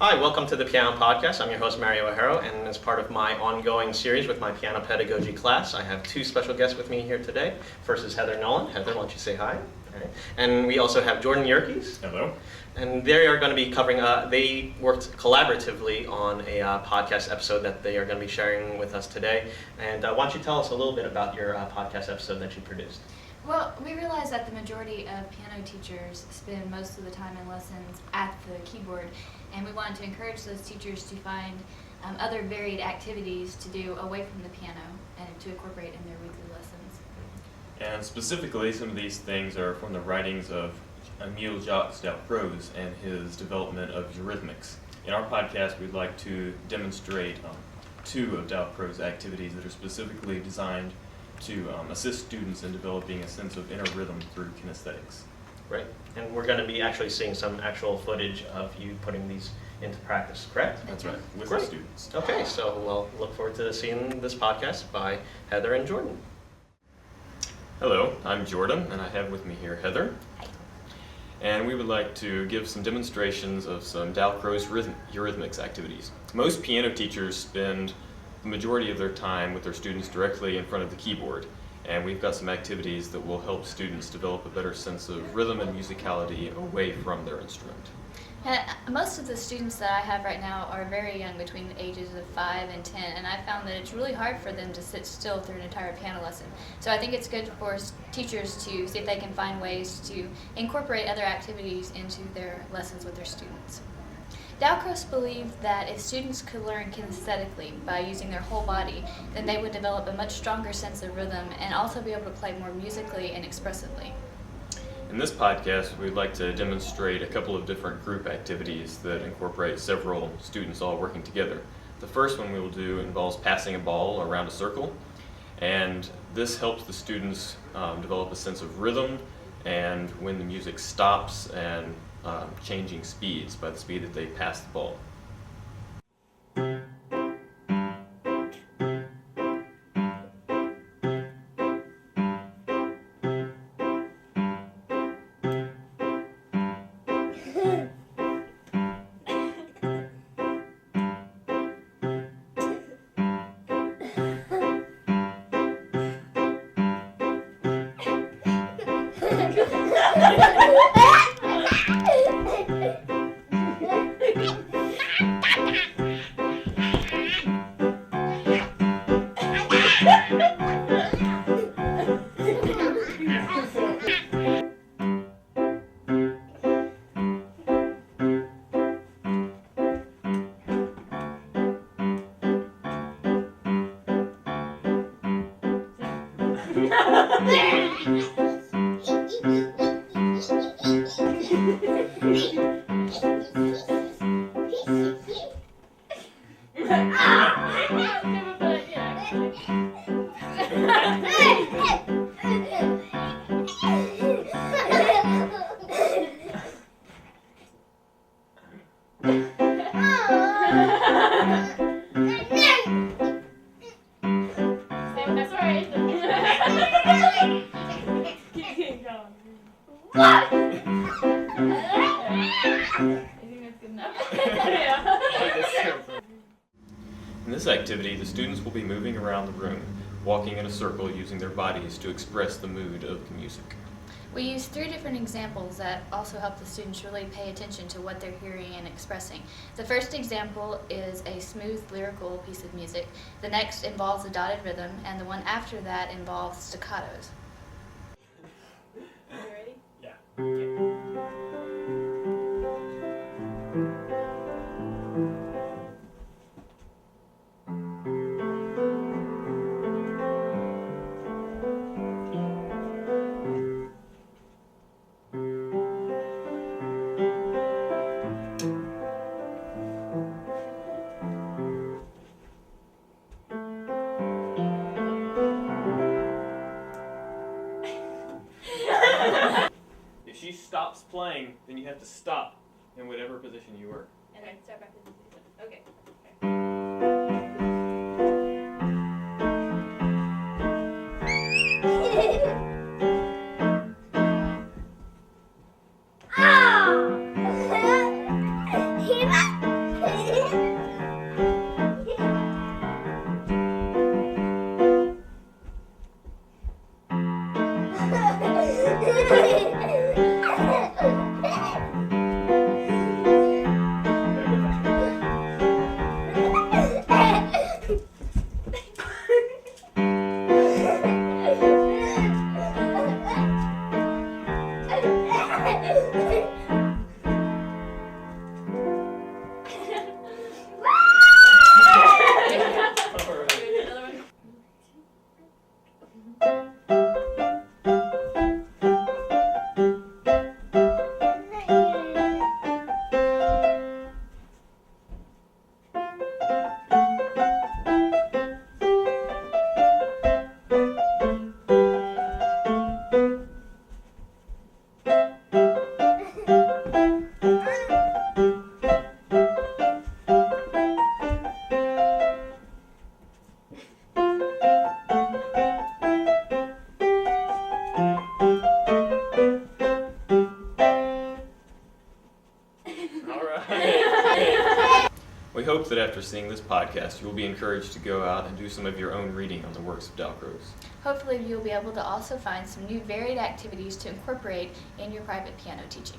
Hi, welcome to the Piano Podcast. I'm your host, Mario O'Hara, and as part of my ongoing series with my piano pedagogy class, I have two special guests with me here today. First is Heather Nolan. Heather, why don't you say hi? All right. And we also have Jordan Eurhythmics. Hello. And they are going to be covering, they worked collaboratively on a podcast episode that they are going to be sharing with us today. And why don't you tell us a little bit about your podcast episode that you produced? Well, we realize that the majority of piano teachers spend most of the time in lessons at the keyboard, and we wanted to encourage those teachers to find other varied activities to do away from the piano and to incorporate in their weekly lessons. And specifically, some of these things are from the writings of Emile Jacques Dalcroze and his development of Eurhythmics. In our podcast, we'd like to demonstrate two of Dalcroze's activities that are specifically designed to assist students in developing a sense of inner rhythm through kinesthetics. Right, and we're going to be actually seeing some actual footage of you putting these into practice, correct? That's right, with Great. the students. Okay, so we'll look forward to seeing this podcast by Heather and Jordan. Hello, I'm Jordan, and I have with me here Heather. Hi. And we would like to give some demonstrations of some Dalcroze Eurhythmics activities. Most piano teachers spend the majority of their time with their students directly in front of the keyboard, and we've got some activities that will help students develop a better sense of rhythm and musicality away from their instrument. Most of the students that I have right now are very young, between the ages of 5 and 10, and I found that it's really hard for them to sit still through an entire piano lesson. So I think it's good for teachers to see if they can find ways to incorporate other activities into their lessons with their students. Dalcroze believed that if students could learn kinesthetically by using their whole body, then they would develop a much stronger sense of rhythm and also be able to play more musically and expressively. In this podcast, we'd like to demonstrate a couple of different group activities that incorporate several students all working together. The first one we will do involves passing a ball around a circle, and this helps the students develop a sense of rhythm and when the music stops and changing speeds by the speed that they pass the ball. In this activity, the students will be moving around the room, walking in a circle using their bodies to express the mood of the music. We use 3 different examples that also help the students really pay attention to what they're hearing and expressing. The first example is a smooth lyrical piece of music. The next involves a dotted rhythm, and the one after that involves staccatos. Are you ready? Yeah. If she stops playing, then you have to stop in whatever position you were. Okay, start back to the okay. We hope that after seeing this podcast, you will be encouraged to go out and do some of your own reading on the works of Dalcroze. Hopefully you'll be able to also find some new varied activities to incorporate in your private piano teaching.